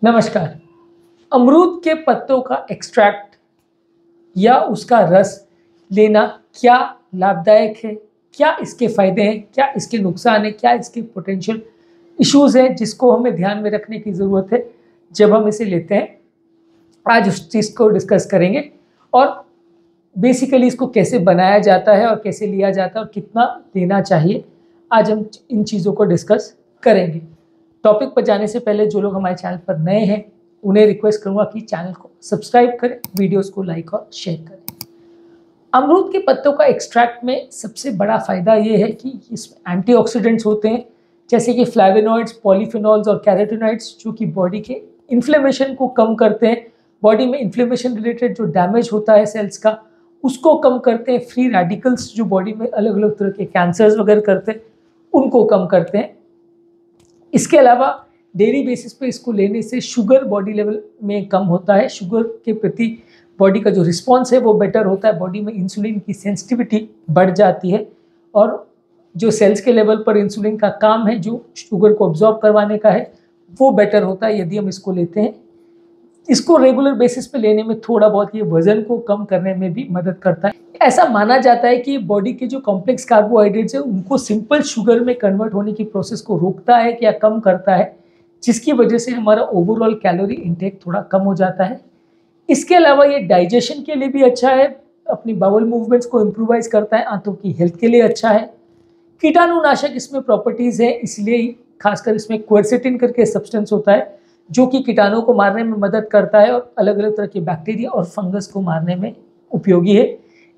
नमस्कार। अमरूद के पत्तों का एक्सट्रैक्ट या उसका रस लेना क्या लाभदायक है? क्या इसके फ़ायदे हैं? क्या इसके नुकसान हैं? क्या इसके पोटेंशियल इश्यूज़ हैं जिसको हमें ध्यान में रखने की ज़रूरत है जब हम इसे लेते हैं? आज उस चीज़ को डिस्कस करेंगे और बेसिकली इसको कैसे बनाया जाता है और कैसे लिया जाता है और कितना लेना चाहिए, आज हम इन चीज़ों को डिस्कस करेंगे। टॉपिक पर जाने से पहले जो लोग हमारे चैनल पर नए हैं उन्हें रिक्वेस्ट करूंगा कि चैनल को सब्सक्राइब करें, वीडियोस को लाइक और शेयर करें। अमरूद के पत्तों का एक्सट्रैक्ट में सबसे बड़ा फ़ायदा ये है कि इसमें एंटीऑक्सीडेंट्स होते हैं, जैसे कि फ्लैवेनॉइड्स, पॉलीफिनॉल्स और कैरोटीनॉइड्स, जो कि बॉडी के इन्फ्लेमेशन को कम करते हैं। बॉडी में इन्फ्लेमेशन रिलेटेड जो डैमेज होता है सेल्स का, उसको कम करते हैं। फ्री रेडिकल्स जो बॉडी में अलग अलग तरह के कैंसर्स वगैरह करते हैं, उनको कम करते हैं। इसके अलावा डेली बेसिस पे इसको लेने से शुगर बॉडी लेवल में कम होता है। शुगर के प्रति बॉडी का जो रिस्पॉन्स है वो बेटर होता है। बॉडी में इंसुलिन की सेंसिटिविटी बढ़ जाती है और जो सेल्स के लेवल पर इंसुलिन का काम है, जो शुगर को ऑब्जॉर्ब करवाने का है, वो बेटर होता है यदि हम इसको लेते हैं। इसको रेगुलर बेसिस पे लेने में थोड़ा बहुत ये वजन को कम करने में भी मदद करता है। ऐसा माना जाता है कि बॉडी के जो कॉम्प्लेक्स कार्बोहाइड्रेट्स है उनको सिंपल शुगर में कन्वर्ट होने की प्रोसेस को रोकता है या कम करता है, जिसकी वजह से हमारा ओवरऑल कैलोरी इंटेक थोड़ा कम हो जाता है। इसके अलावा ये डाइजेशन के लिए भी अच्छा है, अपनी बाउल मूवमेंट्स को इम्प्रूवाइज करता है, आंतों की हेल्थ के लिए अच्छा है। कीटाणुनाशक इसमें प्रॉपर्टीज़ है, इसलिए खासकर इसमें क्वेरसेटिन करके सब्सटेंस होता है जो कि कीटाणुओं को मारने में मदद करता है और अलग अलग तरह के बैक्टीरिया और फंगस को मारने में उपयोगी है।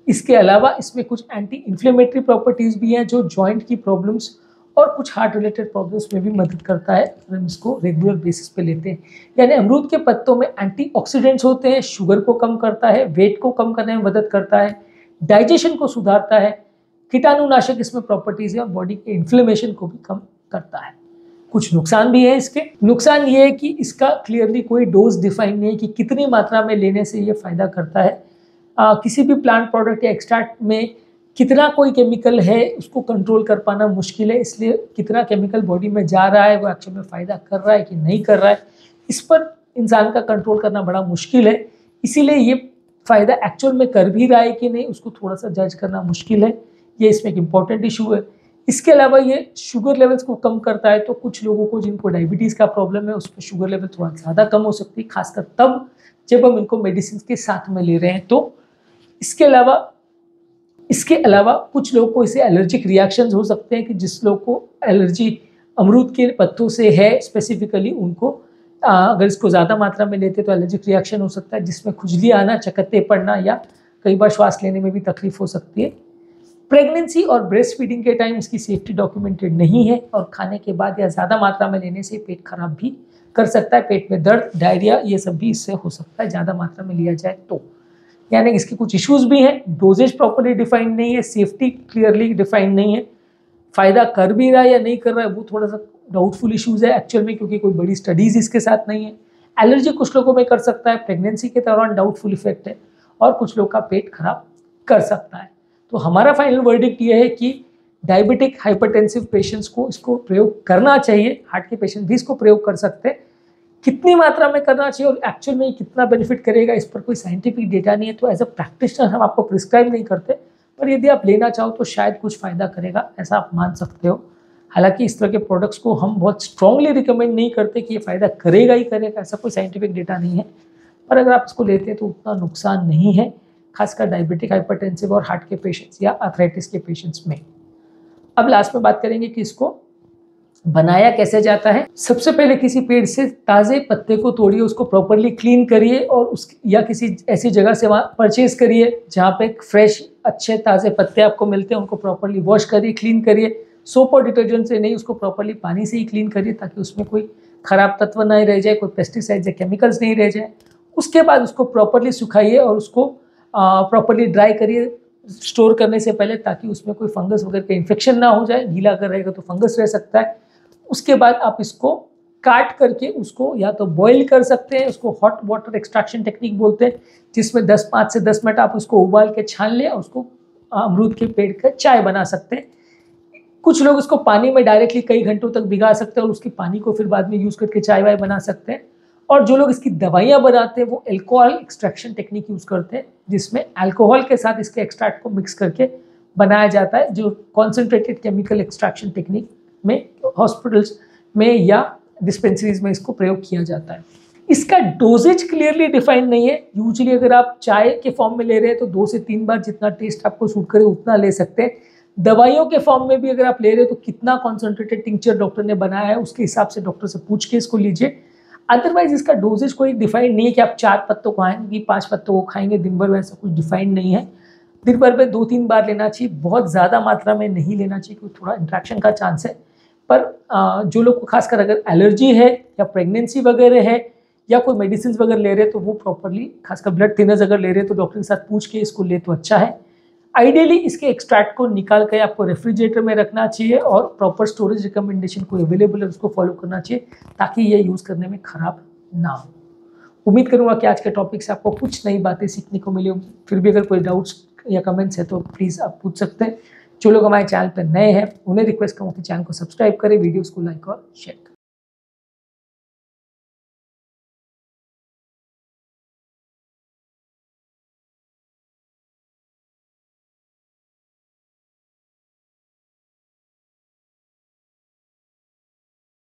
इसके अलावा इसमें कुछ एंटी इन्फ्लेमेटरी प्रॉपर्टीज़ भी हैं जो जॉइंट की प्रॉब्लम्स और कुछ हार्ट रिलेटेड प्रॉब्लम्स में भी मदद करता है अगर हम इसको रेगुलर बेसिस पे लेते हैं। यानी अमरूद के पत्तों में एंटीऑक्सीडेंट्स होते हैं, शुगर को कम करता है, वेट को कम करने में मदद करता है, डाइजेशन को सुधारता है, कीटाणुनाशक इसमें प्रॉपर्टीज़ है और बॉडी के इन्फ्लेमेशन को भी कम करता है। कुछ नुकसान भी है इसके। नुकसान ये है कि इसका क्लियरली कोई डोज डिफाइन नहीं है कि कितनी मात्रा में लेने से ये फ़ायदा करता है। किसी भी प्लांट प्रोडक्ट या एक्सट्रैक्ट में कितना कोई केमिकल है उसको कंट्रोल कर पाना मुश्किल है, इसलिए कितना केमिकल बॉडी में जा रहा है, वो एक्चुअल में फ़ायदा कर रहा है कि नहीं कर रहा है, इस पर इंसान का कंट्रोल करना बड़ा मुश्किल है। इसीलिए ये फ़ायदा एक्चुअल में कर भी रहा है कि नहीं, उसको थोड़ा सा जज करना मुश्किल है। ये इसमें एक इम्पॉर्टेंट इशू है। इसके अलावा ये शुगर लेवल्स को कम करता है, तो कुछ लोगों को जिनको डायबिटीज़ का प्रॉब्लम है उसमें शुगर लेवल थोड़ा ज़्यादा कम हो सकती है, खासकर तब जब हम इनको मेडिसिन के साथ में ले रहे हैं। तो इसके अलावा कुछ लोगों को इसे एलर्जिक रिएक्शंस हो सकते हैं कि जिस लोग को एलर्जी अमरूद के पत्तों से है स्पेसिफिकली, उनको अगर इसको ज़्यादा मात्रा में लेते तो एलर्जिक रिएक्शन हो सकता है, जिसमें खुजली आना, चकत्ते पड़ना या कई बार श्वास लेने में भी तकलीफ हो सकती है। प्रेगनेंसी और ब्रेस्ट फीडिंग के टाइम इसकी सेफ्टी डॉक्यूमेंटेड नहीं है और खाने के बाद या ज़्यादा मात्रा में लेने से पेट खराब भी कर सकता है। पेट में दर्द, डायरिया, ये सब भी इससे हो सकता है ज़्यादा मात्रा में लिया जाए तो। यानी इसके कुछ इश्यूज़ भी हैं। डोजेज प्रॉपर्ली डिफाइंड नहीं है, सेफ्टी क्लियरली डिफाइंड नहीं है, फ़ायदा कर भी रहा है या नहीं कर रहा है वो थोड़ा सा डाउटफुल इश्यूज़ है एक्चुअल में, क्योंकि कोई बड़ी स्टडीज़ इसके साथ नहीं है। एलर्जी कुछ लोगों में कर सकता है, प्रेगनेंसी के दौरान डाउटफुल इफेक्ट है और कुछ लोग का पेट खराब कर सकता है। तो हमारा फाइनल वर्डिक्ट ये है कि डायबिटिक हाइपरटेंसिव पेशेंट्स को इसको प्रयोग करना चाहिए। हार्ट के पेशेंट भी इसको प्रयोग कर सकते हैं। कितनी मात्रा में करना चाहिए और एक्चुअल में कितना बेनिफिट करेगा, इस पर कोई साइंटिफिक डेटा नहीं है, तो एज अ प्रैक्टिशनर हम आपको प्रिस्क्राइब नहीं करते, पर यदि आप लेना चाहो तो शायद कुछ फ़ायदा करेगा, ऐसा आप मान सकते हो। हालांकि इस तरह के प्रोडक्ट्स को हम बहुत स्ट्रांगली रिकमेंड नहीं करते कि ये फ़ायदा करेगा ही करेगा, ऐसा कोई साइंटिफिक डेटा नहीं है, पर अगर आप इसको लेते हैं तो उतना नुकसान नहीं है, खासकर डायबिटिक हाइपरटेंसिव और हार्ट के पेशेंट्स या आर्थराइटिस के पेशेंट्स में। अब लास्ट में बात करेंगे कि इसको बनाया कैसे जाता है। सबसे पहले किसी पेड़ से ताज़े पत्ते को तोड़िए, उसको प्रॉपरली क्लीन करिए और या किसी ऐसी जगह से वहाँ परचेज करिए जहाँ पे फ्रेश अच्छे ताज़े पत्ते आपको मिलते हैं। उनको प्रॉपरली वॉश करिए, क्लीन करिए, सोप और डिटर्जेंट से नहीं, उसको प्रॉपरली पानी से ही क्लीन करिए ताकि उसमें कोई ख़राब तत्व नहीं रह जाए, कोई पेस्टिसाइड्स या केमिकल्स नहीं रह जाए। उसके बाद उसको प्रॉपरली सुखाइए और उसको प्रॉपरली ड्राई करिए स्टोर करने से पहले, ताकि उसमें कोई फंगस वगैरह का इन्फेक्शन ना हो जाए। गीला अगर रहेगा तो फंगस रह सकता है। उसके बाद आप इसको काट करके उसको या तो बॉईल कर सकते हैं, उसको हॉट वाटर एक्सट्रैक्शन टेक्निक बोलते हैं, जिसमें 5 से 10 मिनट आप उसको उबाल के छान लें और उसको अमरूद के पेड़ का चाय बना सकते हैं। कुछ लोग इसको पानी में डायरेक्टली कई घंटों तक भिगा सकते हैं और उसकी पानी को फिर बाद में यूज़ करके चाय वाय बना सकते हैं। और जो लोग इसकी दवाइयाँ बनाते हैं वो अल्कोहल एक्सट्रैक्शन टेक्निक यूज़ करते हैं, जिसमें अल्कोहल के साथ इसके एक्सट्रैक्ट को मिक्स करके बनाया जाता है, जो कॉन्सेंट्रेटेड केमिकल एक्सट्रैक्शन टेक्निक में हॉस्पिटल्स में या डिस्पेंसरीज में इसको प्रयोग किया जाता है। इसका डोजेज क्लियरली डिफाइंड नहीं है। यूजुअली अगर आप चाय के फॉर्म में ले रहे हैं तो 2 से 3 बार जितना टेस्ट आपको सूट करे उतना ले सकते हैं। दवाइयों के फॉर्म में भी अगर आप ले रहे हो तो कितना कॉन्सेंट्रेटेड टिंचर डॉक्टर ने बनाया है उसके हिसाब से डॉक्टर से पूछ के इसको लीजिए। अदरवाइज इसका डोजेज कोई डिफाइंड नहीं है कि आप 4 पत्तों खाएंगे, 5 पत्तों को खाएंगे दिन भर, वैसा कुछ डिफाइंड नहीं है। दिन भर में 2-3 बार लेना चाहिए, बहुत ज़्यादा मात्रा में नहीं लेना चाहिए क्योंकि थोड़ा इंट्रैक्शन का चांस है। पर जो लोग को खासकर अगर एलर्जी है या प्रेगनेंसी वगैरह है या कोई मेडिसिन वगैरह ले रहे हैं तो वो प्रॉपरली, खासकर ब्लड थिनर्स अगर ले रहे हैं तो डॉक्टर के साथ पूछ के इसको ले तो अच्छा है। आइडियली इसके एक्सट्रैक्ट को निकाल कर आपको रेफ्रिजरेटर में रखना चाहिए और प्रॉपर स्टोरेज रिकमेंडेशन को अवेलेबल है उसको फॉलो करना चाहिए ताकि ये यूज़ करने में ख़राब ना हो। उम्मीद करूँगा कि आज के टॉपिक से आपको कुछ नई बातें सीखने को मिली होंगी। फिर भी अगर कोई डाउट्स या कमेंट्स है तो प्लीज़ आप पूछ सकते हैं। जो लोग हमारे चैनल पर नए हैं उन्हें रिक्वेस्ट करूँगा कि चैनल को सब्सक्राइब करें, वीडियोज़ को लाइक और शेयर करें।